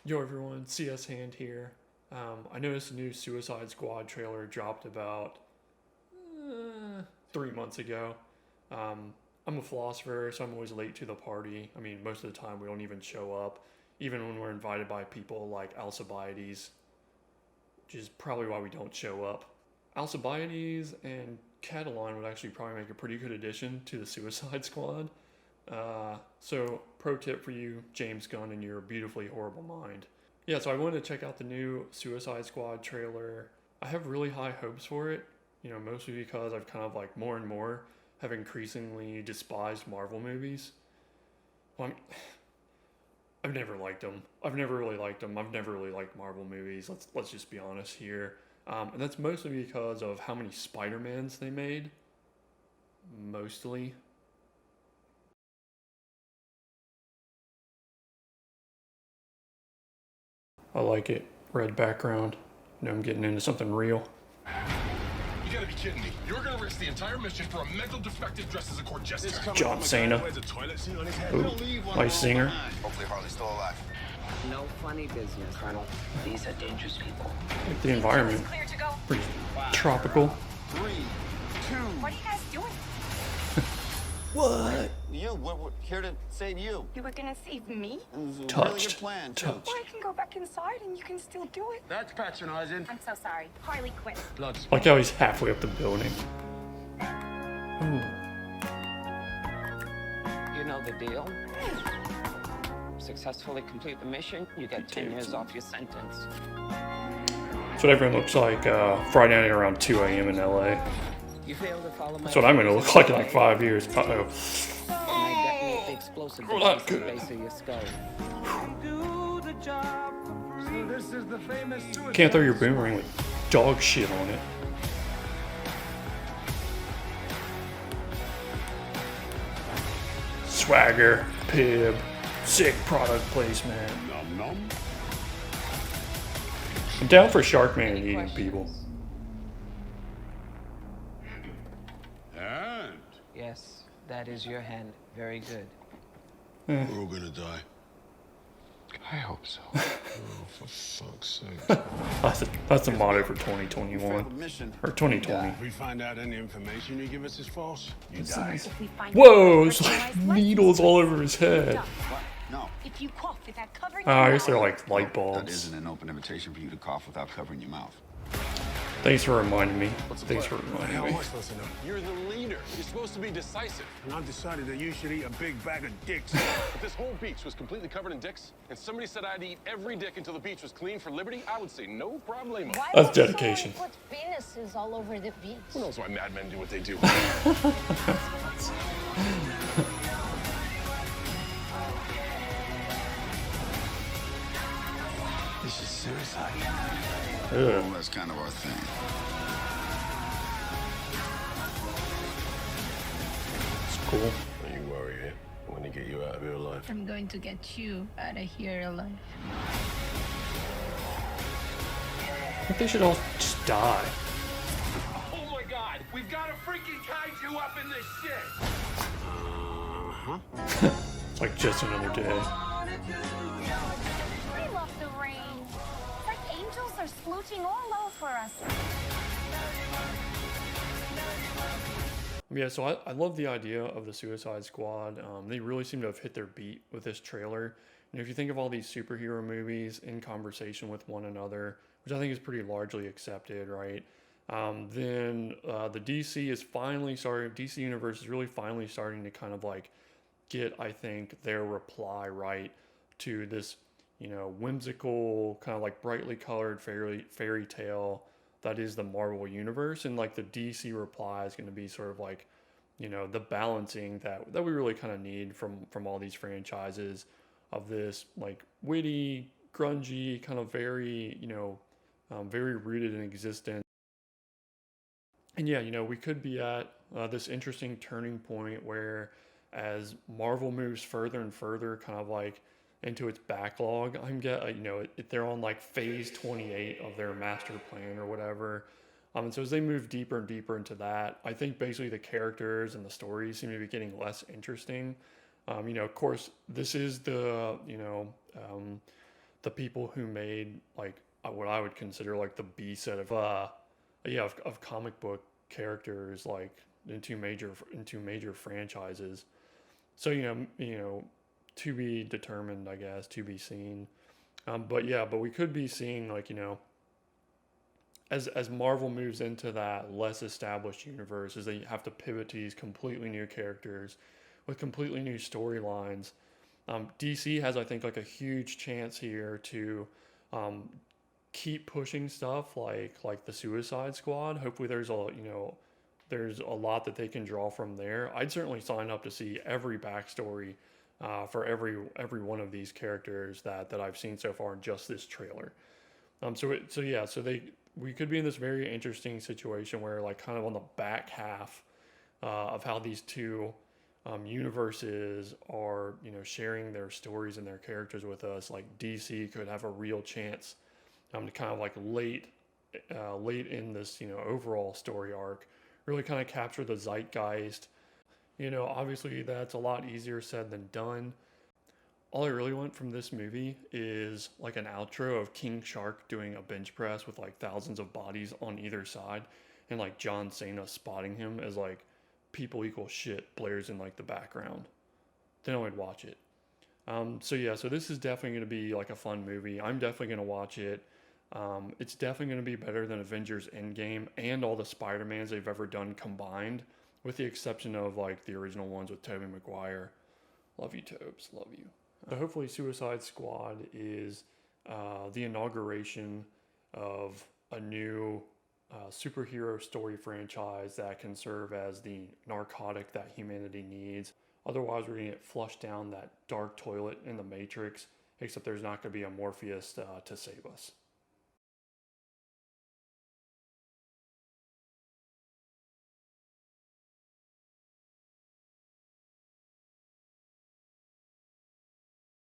Yo everyone, CS Hand here. I noticed a new Suicide Squad trailer dropped about 3 months ago. I'm a philosopher, so I'm always late to the party. I mean, most of the time we don't even show up, even when we're invited by people like Alcibiades, which is probably why we don't show up. Alcibiades and Catalan would actually probably make a pretty good addition to the Suicide Squad. So, pro tip for you, James Gunn, and your beautifully horrible mind. Yeah, so I wanted to check out the new Suicide Squad trailer. I have really high hopes for it, mostly because I've kind of like more and more have increasingly despised Marvel movies. Well, I've never liked them. I've never really liked them. I've never really liked Marvel movies. Let's just be honest here. And that's mostly because of how many Spider-Mans they made. Mostly. I like it. Red background. I'm getting into something real. You gotta be kidding me. You're gonna risk the entire mission for a mental defective dressed as a court jester. John Cena. Ooh, nice singer. Hopefully Harley's still alive. No funny business, Colonel. These are dangerous people. Like the environment. Clear to go. Pretty tropical. 3, 2. What are you guys doing? What? We're here to save you. You were gonna save me? It was a really Touched. good plan, too. Touched. Well, I can go back inside and you can still do it. That's patronizing. I'm so sorry. Harley quit. Blood. Like how he's halfway up the building. Ooh. You know the deal. Successfully complete the mission, you get 10 years off your sentence. That's what everyone looks like Friday night around 2 a.m. in LA. You fail to follow my That's what I'm going to look like in like 5 years. Uh-oh. And I detonate the explosive Well, not device at the good. base of your skull. Can't throw your boomerang with dog shit on it. Swagger, Pib, sick product placement. I'm down for Sharkman eating Questions? people. And Yes, that is your hand. Very good. we're all gonna die. I hope so. Oh, for fuck's sake. That's the motto for Failed 2021 mission. or 2020. If we find out any information you give us is false, you die. If we find Whoa, out it's like personalized license needles all plates, over his head. What? No. if you cough, is that covering Oh, I guess your they're mouth? like light That bulbs. isn't an open invitation for you to cough without covering your mouth. Thanks for reminding me. Thanks for reminding How me. am I supposed to know? You're the leader. You're supposed to be decisive. And I've decided that you should eat a big bag of dicks. If this whole beach was completely covered in dicks, and somebody said I'd eat every dick until the beach was clean for liberty, I would say no problemo. Why That's would dedication. someone put penises all over the beach? Who knows why madmen do what they do? This is suicide. Ugh. Well, that's kind of our thing. It's cool. Don't you worry, eh? I'm gonna get you out of here alive. I'm going to get you out of here alive. I think they should all just die. Oh my god! We've got a freaking kaiju up in this shit! It's like just another day. I love the rain. It's like angels are splooching all over us. Yeah, so I love the idea of the Suicide Squad. They really seem to have hit their beat with this trailer. And if you think of all these superhero movies in conversation with one another, which I think is pretty largely accepted, right? Then the DC is finally starting, DC Universe is really finally starting to kind of like get, I think, their reply right to this, whimsical, kind of like brightly colored fairy tale that is the Marvel Universe. And like the DC reply is going to be sort of like, the balancing that we really kind of need from all these franchises of this like witty, grungy, kind of very, very rooted in existence. And yeah, we could be at this interesting turning point where as Marvel moves further and further, kind of like into its backlog, they're on like phase 28 of their master plan or whatever. And so as they move deeper and deeper into that, I think basically the characters and the stories seem to be getting less interesting. Of course, this is the the people who made like what I would consider like the B set of of comic book characters like into major franchises. So to be determined, I guess, to be seen. But we could be seeing like as Marvel moves into that less established universe, as they have to pivot to these completely new characters with completely new storylines. DC has, I think, like a huge chance here to keep pushing stuff like the Suicide Squad. Hopefully, there's a lot that they can draw from there. I'd certainly sign up to see every backstory for every one of these characters that I've seen so far in just this trailer. We could be in this very interesting situation where, like, kind of on the back half of how these two universes are, sharing their stories and their characters with us. Like, DC could have a real chance to kind of like late in this, overall story arc, really kind of capture the zeitgeist. Obviously that's a lot easier said than done. All I really want from this movie is like an outro of King Shark doing a bench press with like thousands of bodies on either side, and like John Cena spotting him as like people equal shit blares in like the background. Then I would watch it. So this is definitely going to be like a fun movie. I'm definitely going to watch it. It's definitely going to be better than Avengers Endgame and all the Spider-Mans they've ever done combined, with the exception of like the original ones with Tobey Maguire. Love you, Tobes. Love you. So hopefully Suicide Squad is the inauguration of a new superhero story franchise that can serve as the narcotic that humanity needs. Otherwise, we're going to get flushed down that dark toilet in the Matrix, except there's not going to be a Morpheus to save us.